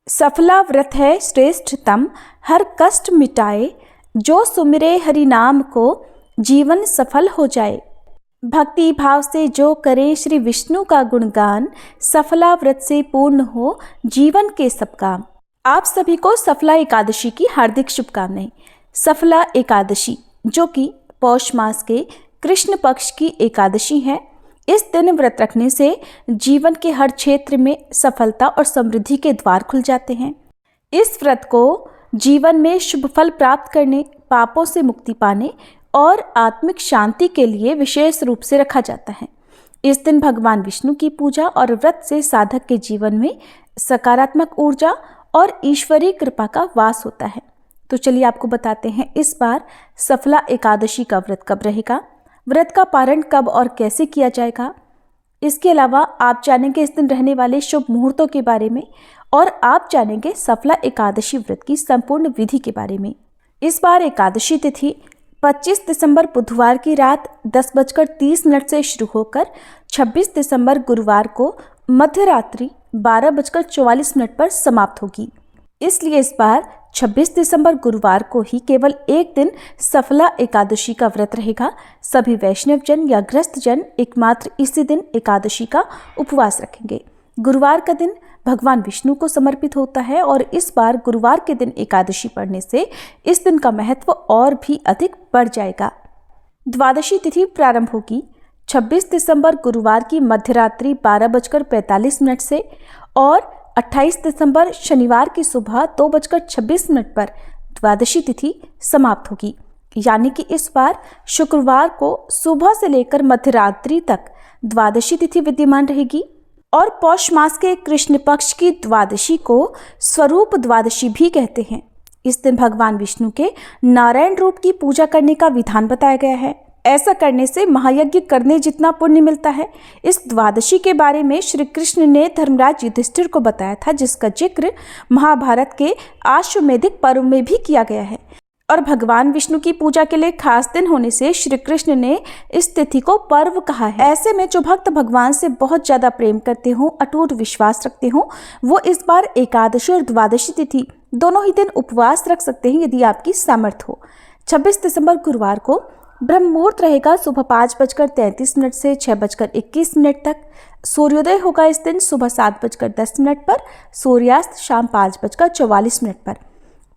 सफला व्रत है श्रेष्ठतम, हर कष्ट मिटाए, जो सुमिरे हरि नाम को जीवन सफल हो जाए। भक्ति भाव से जो करे श्री विष्णु का गुणगान, सफला व्रत से पूर्ण हो जीवन के सब काम। आप सभी को सफला एकादशी की हार्दिक शुभकामनाएं। सफला एकादशी जो कि पौष मास के कृष्ण पक्ष की एकादशी है, इस दिन व्रत रखने से जीवन के हर क्षेत्र में सफलता और समृद्धि के द्वार खुल जाते हैं। इस व्रत को जीवन में शुभ फल प्राप्त करने, पापों से मुक्ति पाने और आत्मिक शांति के लिए विशेष रूप से रखा जाता है। इस दिन भगवान विष्णु की पूजा और व्रत से साधक के जीवन में सकारात्मक ऊर्जा और ईश्वरीय कृपा का वास होता है। तो चलिए आपको बताते हैं इस बार सफला एकादशी का व्रत कब रहेगा, व्रत का पारण कब और कैसे किया जाएगा। इसके अलावा आप जानेंगे इस दिन रहने वाले शुभ मुहूर्तों के बारे में और आप जानेंगे सफला एकादशी व्रत की संपूर्ण विधि के बारे में। इस बार एकादशी तिथि 25 दिसंबर बुधवार की रात 10:30 से शुरू होकर 26 दिसंबर गुरुवार को मध्य रात्रि 12:44 पर समाप्त होगी। इसलिए इस बार 26 दिसंबर गुरुवार को ही केवल एक दिन सफला एकादशी का व्रत रहेगा। सभी वैष्णव जन या ग्रस्त जन एकमात्र इसी दिन एकादशी का उपवास रखेंगे। गुरुवार का दिन भगवान विष्णु को समर्पित होता है और इस बार गुरुवार के दिन एकादशी पढ़ने से इस दिन का महत्व और भी अधिक बढ़ जाएगा। द्वादशी तिथि प्रारंभ होगी 26 दिसंबर गुरुवार की मध्यरात्रि 12:45 से और 28 दिसंबर शनिवार की सुबह 2:26 पर द्वादशी तिथि समाप्त होगी। यानी कि इस बार शुक्रवार को सुबह से लेकर मध्यरात्रि तक द्वादशी तिथि विद्यमान रहेगी और पौष मास के कृष्ण पक्ष की द्वादशी को स्वरूप द्वादशी भी कहते हैं। इस दिन भगवान विष्णु के नारायण रूप की पूजा करने का विधान बताया गया है। ऐसा करने से महायज्ञ करने जितना पुण्य मिलता है। इस द्वादशी के बारे में श्री कृष्ण ने धर्मराज युधिष्ठिर को बताया था, जिसका जिक्र महाभारत के आश्वमेधिक पर्व में भी किया गया है। और भगवान विष्णु की पूजा के लिए खास दिन होने से श्री कृष्ण ने इस तिथि को पर्व कहा है। ऐसे में जो भक्त भगवान से बहुत ज्यादा प्रेम करते हों, अटूट विश्वास रखते हों, वो इस बार एकादशी और द्वादशी तिथि दोनों ही दिन उपवास रख सकते हैं यदि आपकी सामर्थ्य हो। 26 दिसंबर गुरुवार को ब्रह्म मुहूर्त रहेगा सुबह 5:33 से 6:21 तक। सूर्योदय होगा इस दिन सुबह 7:10 पर, सूर्यास्त शाम 5:44 पर।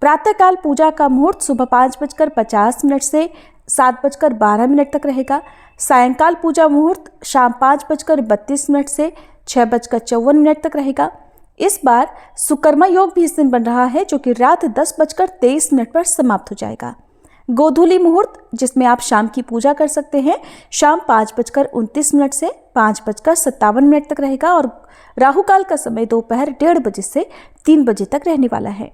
प्रातःकाल पूजा का मुहूर्त सुबह 5:50 से 7:12 तक रहेगा। सायंकाल पूजा मुहूर्त शाम 5:32 से 6:54 तक रहेगा। इस बार सुकर्मा योग भी इस दिन बन रहा है, जो कि रात 10:23 पर समाप्त हो जाएगा। गोधूली मुहूर्त, जिसमें आप शाम की पूजा कर सकते हैं, शाम 5:29 से 5:57 तक रहेगा और राहु काल का समय दोपहर 1:30 बजे से 3 बजे तक रहने वाला है।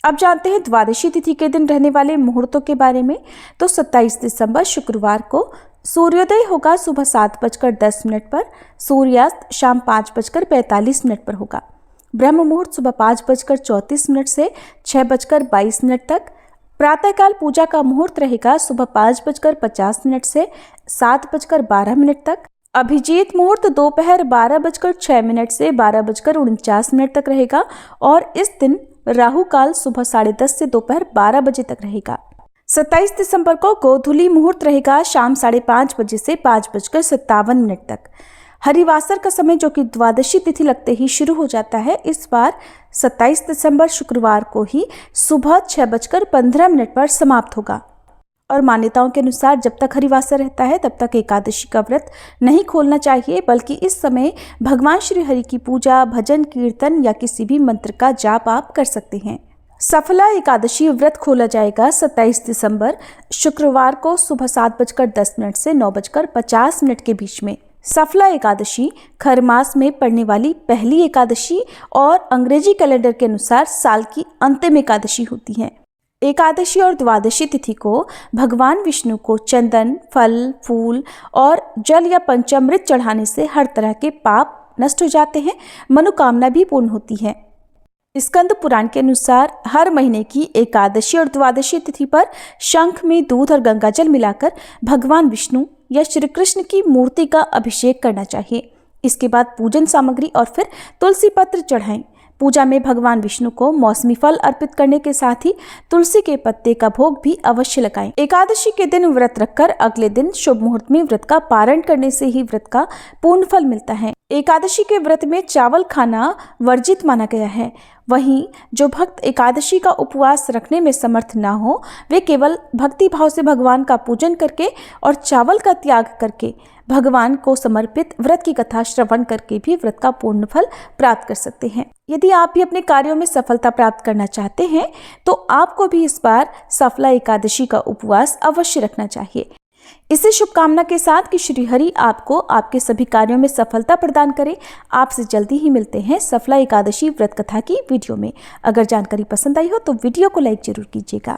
अब जानते हैं द्वादशी तिथि के दिन रहने वाले मुहूर्तों के बारे में। तो 27 दिसंबर शुक्रवार को सूर्योदय होगा सुबह 7:10 पर, सूर्यास्त शाम 5:45 पर होगा। ब्रह्म मुहूर्त सुबह 5:34 से 6:22 तक। प्रातःकाल पूजा का मुहूर्त रहेगा सुबह 5:50 से 7:12 तक। अभिजीत मुहूर्त दोपहर 12:06 से 12:49 तक रहेगा और इस दिन राहु काल सुबह 10:30 से दोपहर 12 बजे तक रहेगा। 27 दिसंबर को गोधूली मुहूर्त रहेगा शाम 5:30 बजे से 5:57 तक। हरिवासर का समय, जो कि द्वादशी तिथि लगते ही शुरू हो जाता है, इस बार 27 दिसंबर शुक्रवार को ही सुबह 6:15 पर समाप्त होगा। और मान्यताओं के अनुसार जब तक हरिवासर रहता है तब तक एकादशी का व्रत नहीं खोलना चाहिए, बल्कि इस समय भगवान श्री हरि की पूजा, भजन, कीर्तन या किसी भी मंत्र का जाप आप कर सकते हैं। सफला एकादशी व्रत खोला जाएगा 27 दिसंबर शुक्रवार को सुबह 7:10 से 9:50 के बीच में। सफला एकादशी खर मास में पड़ने वाली पहली एकादशी और अंग्रेजी कैलेंडर के अनुसार साल की अंतिम एकादशी होती है। एकादशी और द्वादशी तिथि को भगवान विष्णु को चंदन, फल, फूल और जल या पंचामृत चढ़ाने से हर तरह के पाप नष्ट हो जाते हैं, मनोकामना भी पूर्ण होती है। स्कंद पुराण के अनुसार हर महीने की एकादशी और द्वादशी तिथि पर शंख में दूध और गंगाजल मिलाकर भगवान विष्णु या श्री कृष्ण की मूर्ति का अभिषेक करना चाहिए। इसके बाद पूजन सामग्री और फिर तुलसी पत्र चढ़ाएं। पूजा में भगवान विष्णु को मौसमी फल अर्पित करने के साथ ही तुलसी के पत्ते का भोग भी अवश्य लगाएं। एकादशी के दिन व्रत रखकर अगले दिन शुभ मुहूर्त में व्रत का पारण करने से ही व्रत का पूर्ण फल मिलता है। एकादशी के व्रत में चावल खाना वर्जित माना गया है। वहीं जो भक्त एकादशी का उपवास रखने में समर्थ ना हो, वे केवल भक्ति भाव से भगवान का पूजन करके और चावल का त्याग करके भगवान को समर्पित व्रत की कथा श्रवण करके भी व्रत का पूर्ण फल प्राप्त कर सकते हैं। यदि आप भी अपने कार्यों में सफलता प्राप्त करना चाहते हैं तो आपको भी इस बार सफला एकादशी का उपवास अवश्य रखना चाहिए। इसी शुभकामना के साथ कि श्री हरि आपको आपके सभी कार्यों में सफलता प्रदान करें। आपसे जल्दी ही मिलते हैं सफला एकादशी व्रत कथा की वीडियो में। अगर जानकारी पसंद आई हो तो वीडियो को लाइक जरूर कीजिएगा।